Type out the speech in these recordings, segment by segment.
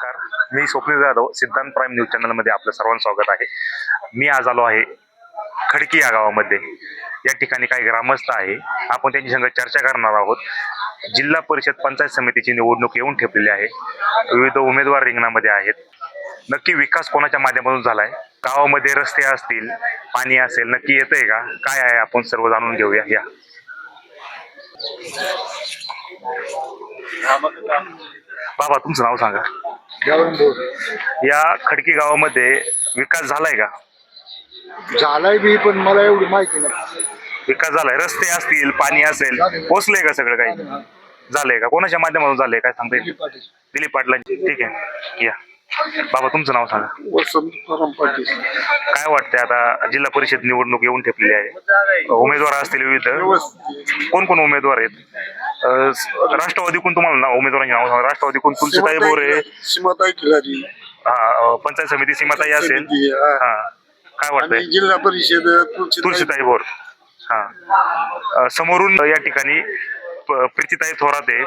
नमस्कार, मी स्वप्नील जाधव सिद्धांत prime news चॅनलमध्ये आपलं सर्वांचं स्वागत आहे. मी आज आलो आहे खडकी या गावामध्ये. या ठिकाणी काही ग्रामस्थ आहे, आपण त्यांची संग चर्चा करणार आहोत. जिल्हा परिषद पंचायत समितीची निवडणूक येऊन ठेपलेली आहे. विविध उमेदवार रिंगणामध्ये आहेत. नक्की विकास कोणाच्या माध्यमातून झालाय, गावामध्ये रस्ते असतील, पाणी असेल, नक्की येतंय का, काय आहे आपण सर्व जाणून घेऊया. या बाबा, तुमचं नाव सांगा. या खडकी गावामध्ये विकास झालाय का? झालाय बी, पण मला एवढी माहिती नाही. विकास झालाय, रस्ते असतील, पाणी असेल, पोचलंय का सगळं काही? झालंय का? कोणाच्या माध्यमातून झालंय काय सांगता येईल? दिलीप पाटलांची. ठीक आहे, या बाबा, तुमचं नाव सांगा. वसंत परम पाटील. काय वाटतंय, आता जिल्हा परिषद निवडणूक येऊन ठेपलेली आहे, उमेदवार असतील विविध, कोण कोण उमेदवार आहेत? राष्ट्रवादीकडून तुम्हाला उमेदवारांची नाव सांगा. राष्ट्रवादीकडून तुलसीताई बोरे, सीमाताई खिलारी, हा, पंचायत समिती सीमाताई असेल, हा, काय वाटतंय? जिल्हा परिषद तुलसीताई बोर, हा, समोरून या ठिकाणी प्रीतीताई थोरात आहे,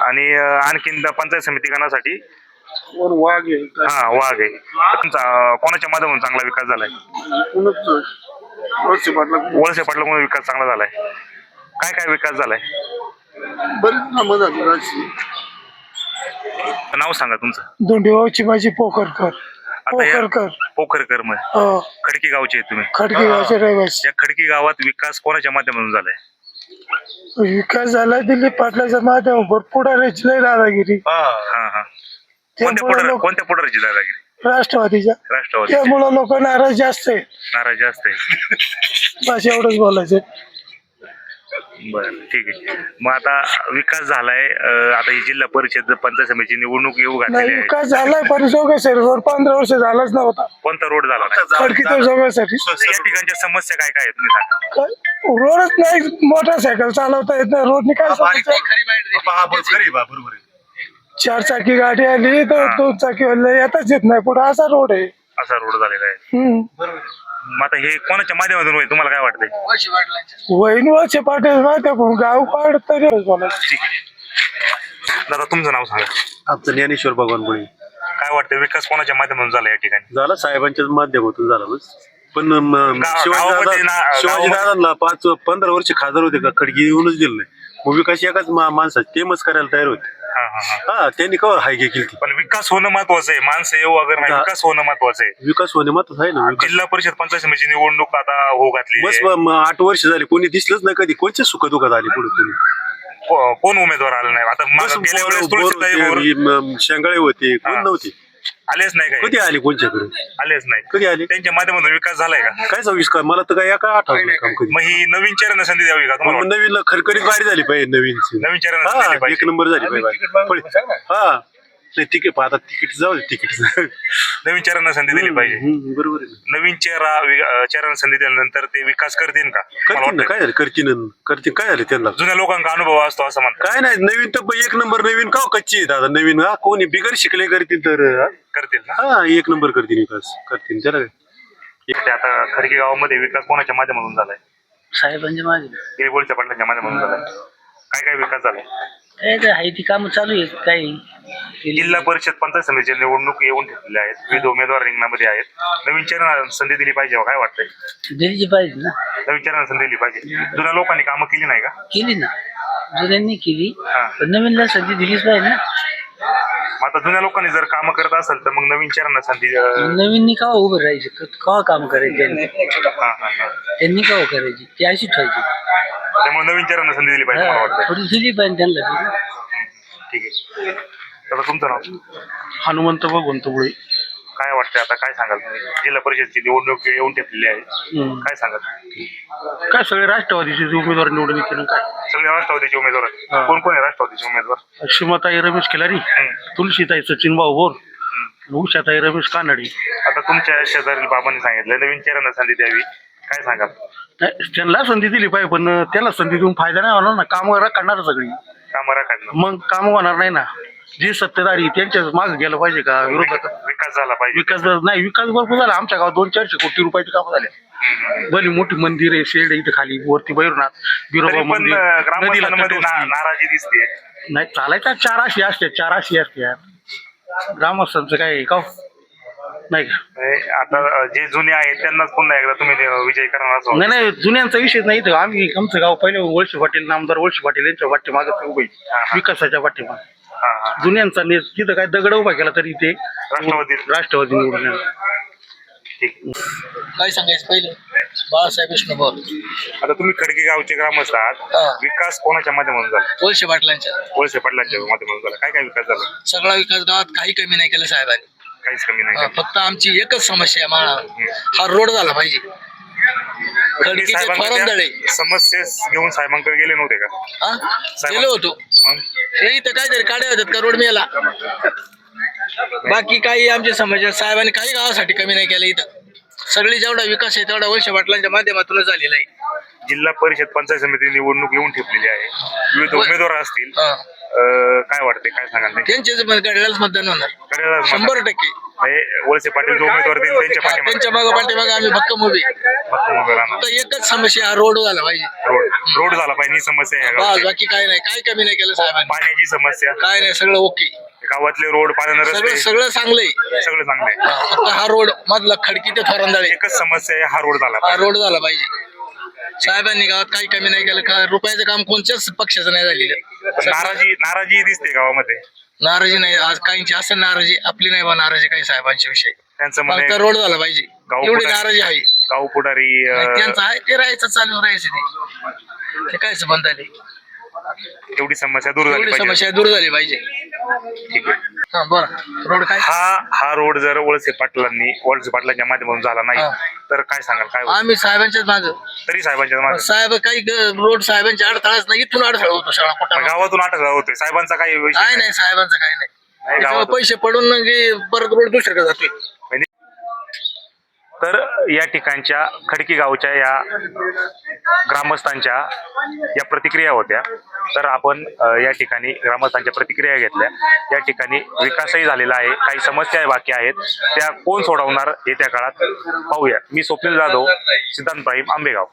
आणि आणखीन पंचायत समिती गणासाठी वाघ आहे. हा, वाघ आहे. तुमचा कोणाच्या माध्यमातून चांगला विकास झालाय? वळसे पाटलामुळे विकास चांगला झालाय. काय काय विकास झालाय? बरीच नामं झाली राजकीय. नाव सांगा तुमचं. दोंडेगावची माझी पोखरकर. पोखरकर मग हो, खडकी गावचे आहेत तुम्ही? खडकी गावचे रहिवासी. या खडकी गावात विकास कोणाच्या माध्यमातून झालाय? विकास झाला दिलीप पाटलाच्या माध्यमावर. पुढाऱ्याची लय दादागिरी. हा हा, कोणत्या पुढाऱ्याची दादागिरी? राष्ट्रवादीच्या. राष्ट्रवादी. त्यामुळं लोक नाराज जास्त आहे. नाराज जास्त आहे. बस एवढंच बोलायचं. बरं, ठीक आहे. मग आता विकास झालाय, आता ही जिल्हा परिषद पंचायत समितीची निवडणूक येऊ नाही, घातलेली आहे. विकास झालाय पण जोगेश्वरी रोड 15 वर्ष झालाच नव्हता. कोणता रोड झाला नाही? खडकी तर जोगेसाठी या ठिकाणच्या समस्या काय काय आहेत तुम्ही सांगा. रोडच नाही. मोटरसायकल चालवता येत नाही. रोडनी काय समस्या? बरोबर आहे. 4 चाकी गाडी आली तर 2 चाकी येताच येत नाही पुढे. असा रोड आहे. असा रोड झालेला आहे. मग आता हे कोणाच्या माध्यमातून होईल, तुम्हाला काय वाटतंय? वहीन वर्ष पाटील माहिती पण गाव पाड तरी बोला. ठीक आहे दादा, तुमचं नाव सांगा. आमचं ज्ञानेश्वर भगवान बोळे. काय वाटतं, विकास कोणाच्या माध्यमातून झाला या ठिकाणी? झाला साहेबांच्याच माध्यमातून झाला बस. पण गावामध्ये शिवाजी दादांना 15 वर्ष खासदार होते का, खडकी येऊनच दिलं नाही. मग विकास एकाच माणसाचे तेमच करायला तयार होते. हा, त्यांनी कवर हाय केली. पण विकास होणं महत्वाचं आहे, माणसं येऊ वगैरे नाही, विकास होणं महत्वाचं आहे. विकास होणे महत्वाचं आहे ना. जिल्हा परिषद पंचायत समितीची निवडणूक आता हो घातली. बस 8 वर्ष झाली, कोणी दिसलंच नाही कधी. कोणत्या सुखदुःखात आली पुढे कोणी? कोण उमेदवार आला नाही? आता गेल्या वेळेस तुळशीताई बोर, शेंगाळे होते, कोण नव्हते. आलेच नाही. काय कधी आले कोणच्याकडे? आलेच नाही. कधी आले? त्यांच्या माध्यमातून विकास झालाय का? काय विकास? मला तर काय काय आठवलं नाही काम कधी. मग ही नवीन चेहऱ्यांना संधी द्यावी का तुम्हाला? नवीन खरखरीत गाडी झाली पाहिजे. नवीन चेहऱ्यांना संधी दिली पाहिजे. एक नंबर झाली पाहिजे. हा, नाही तिकीट आता तिकीट जाऊ दे. तिकीट नवीन चेहऱ्यांना संधी दिली पाहिजे. बरोबर आहे. नवीन चेहऱ्यांना संधी दिल्यानंतर ते विकास करतील का? काय झालं? करतील काय झालं त्यांना? जुन्या लोकांचा अनुभव असतो असं म्हणतात. काय नाही, नवीन तर एक नंबर. नवीन का कच्ची आहेत आता नवीन? हा, कोणी बिगर शिकले करतील तर करतील ना? हा, एक नंबर करतील. विकास करतील त्याला काय. आता खडकी गावामध्ये विकास कोणाच्या माध्यमातून झालाय? साहेबांच्या मागे वळसे पाटलांच्या माध्यमातून झालाय. काय काय विकास झालाय? काय काय आहे ती कामं चालू आहेत. काही जिल्हा परिषद पंचायत समितीची निवडणूक येऊन ठेवलेल्या आहेत. विविध उमेदवार रिंगणामध्ये आहेत. नवीन चेहऱ्यांना संधी दिली पाहिजे, काय वाटतंय? दिलीची पाहिजे ना. नवीन चेहऱ्यांना संधी दिली पाहिजे. जुन्या लोकांनी कामं केली नाही का? केली ना, जुन्यांनी केली. हा. पण नवीनला संधी दिलीच पाहिजे ना. मग आता जुन्या लोकांनी जर कामं करत असेल तर मग नवीन चेहऱ्यांना संधी नवीननी केव्हा उभं राहायचं, केव्हा काम करायचे त्यांनी? त्यांनी केव्हा करायची ती अशी ठेवायची. त्यामुळे नवीन चेहऱ्यांना संधी दिली पाहिजे मला वाटतं. थोडी दिली पाहिजे त्यांना. ठीक आहे. तर तुमचं नाव? हनुमंत भगवंत बुळे. काय वाटतं, आता काय सांगाल तुम्ही? जिल्हा परिषदची निवडणूक येऊन ठेपलेली आहे, काय सांगाल? काय सगळे राष्ट्रवादीचे उमेदवार निवडून येतील. काय सगळे राष्ट्रवादीचे उमेदवार आहेत. कोण कोण आहे राष्ट्रवादीचे उमेदवार? सीमाताई रमेश खिलारी, तुलसीताई सचिन भाऊ बोर, उषाताई रमेश कानडे. आता तुमच्या शेजारील बाबांनी सांगितलं नवीन चेहऱ्यांना संधी द्यावी, काय सांगाल? त्यांना संधी दिली पाहिजे, पण त्याला संधी देऊन फायदा नाही होणार ना. कामं करणार सगळी. कामं राखायला मग काम होणार नाही ना. जे सत्तेदारी त्यांच्या मागे गेलं पाहिजे का विरोधात? विकास झाला पाहिजे. विकास नाही, विकास भरपूर झाला. आमच्या गावात 200-400 कोटी रुपयाची कामं झाले. भली मोठी मंदिर आहे, शेड आहे इथे खाली वरती बैरनाथ बिरोबा तरी पण मंदिर. ग्रामस्थांमध्ये नाराजी दिसते. नाही चालायच्या 4 अशी असते. ग्रामस्थांचं काय का नाही का? आता जे जुने आहेत त्यांनाच पुन्हा एकदा तुम्ही विजय करणार असं नाही नाही जुन्यांचा विषय नाही इथं. आम्ही आमचं गाव पहिले वळसे पाटील नामदार वळसे पाटील यांच्या पाठीमागं उभे विकासाच्या पाठीमागे. हा हा जुन्यांचा तिथं काय दगड उभा केला तरी ते राष्ट्रवादी निवडून येणार. काय सांगायचं पहिले बाळासाहेब विष्णुभाऊ आता तुम्ही खडकी गावचे ग्रामस्थ आहात, हा. विकास कोणाच्या माध्यमातून झाला? वळसे पाटलांच्या वळसे पाटलांच्या माध्यमातून झाला. काय काय विकास झाला? सगळा विकास गावात काही कमी नाही केलं साहेबांनी. काहीच कमी नाही. फक्त आमची एकच समस्या आहे माळा हा रोड झाला पाहिजे. खडकी खडकीचे फॉरमदळे समस्या घेऊन साहेबांकडे गेले नव्हते का? हा गेलो होतो. मग हे इथं काहीतरी काढे होतात का रोड मेला. बाकी काही आमची समस्या साहेबांनी काही गावासाठी कमी नाही केलं. इथं सगळी जेवढा विकास आहे तेवढा वळसे पाटलांच्या माध्यमातूनच झालेला आहे. जिल्हा परिषद पंचायत समिती निवडणूक येऊन ठेपलेली आहे. विविध उमेदवार असतील. हा. काय वाटते, काय सांगाल? त्यांचेच गड्यालाच मतदान होणार 100%. वळसे पाटील जो उमेदवार देईल त्यांच्या त्यांच्या मागं पाठीमागे आम्ही भक्कम उभे. फक्त एकच समस्या हा रोड झाला पाहिजे. रोड झाला पाहिजे ही समस्या आहे. बस बाकी काही नाही. काही कमी नाही केलं साहेबांनी. पाण्याची समस्या काय नाही सगळं ओके. गावातले रोड, पाण्याचे सगळं रस्ते सगळं चांगलंय. सगळं चांगलं आहे. फक्त हा रोड मधला खडकी ते थोरांदळे एकच समस्या आहे, हा रोड झाला हा पाहिजे. रोड झाला पाहिजे. साहेबांनी गावात काही कमी नाही केलं. रुपयाचं काम कोणत्याच पक्षाचं नाही झालेलं. नाराजी दिसते गावामध्ये. नाराजी नाही आज काहींची असं नाराजी आपली नाही बा नाराजी काही साहेबांच्या विषयी. त्यांचं म्हणे फक्त रोड झाला पाहिजे एवढी पुढारी- नाराजी आहे. गाव पुढारी त्यांचं आहे ते राहायचं चालू राहायचं ते कायच बंद झाले. एवढी समस्या दूर झाली एवढी पाहिजे. समस्या दूर झाली पाहिजे. ठीक आहे. हा बरं रोड काय हा रोड जर वळसे पाटलांच्या माध्यमातून झाला नाही हा. तर काय सांगाल? काय होईल? आम्ही साहेबांच्याच माग तरी साहेबांच्या मागे साहेब काही रोड साहेबांच्या अडथळाच नाही. इथून अडथळा होतो सगळा कुठं गावातून अटक होतोय. साहेबांचा काही विषय काय नाही. नाही साहेबांचं काही नाही. नाही, त्याच्यामुळे गावातून. पैसे पडून म्हणजे परत रोड दुसरीकडे जातोय. तर या ठिकाणच्या खडकी गावच्या या ग्रामस्थांच्या या प्रतिक्रिया होत्या. तर आपण या ठिकाणी ग्रामस्थांच्या प्रतिक्रिया घेतल्या. या ठिकाणी विकासही झालेला आहे, काही समस्या बाकी आहेत, त्या कोण सोडवणार येत्या काळात पाहूया. मी स्वप्नील जाधव, सिद्धांत प्राईम, आंबेगाव.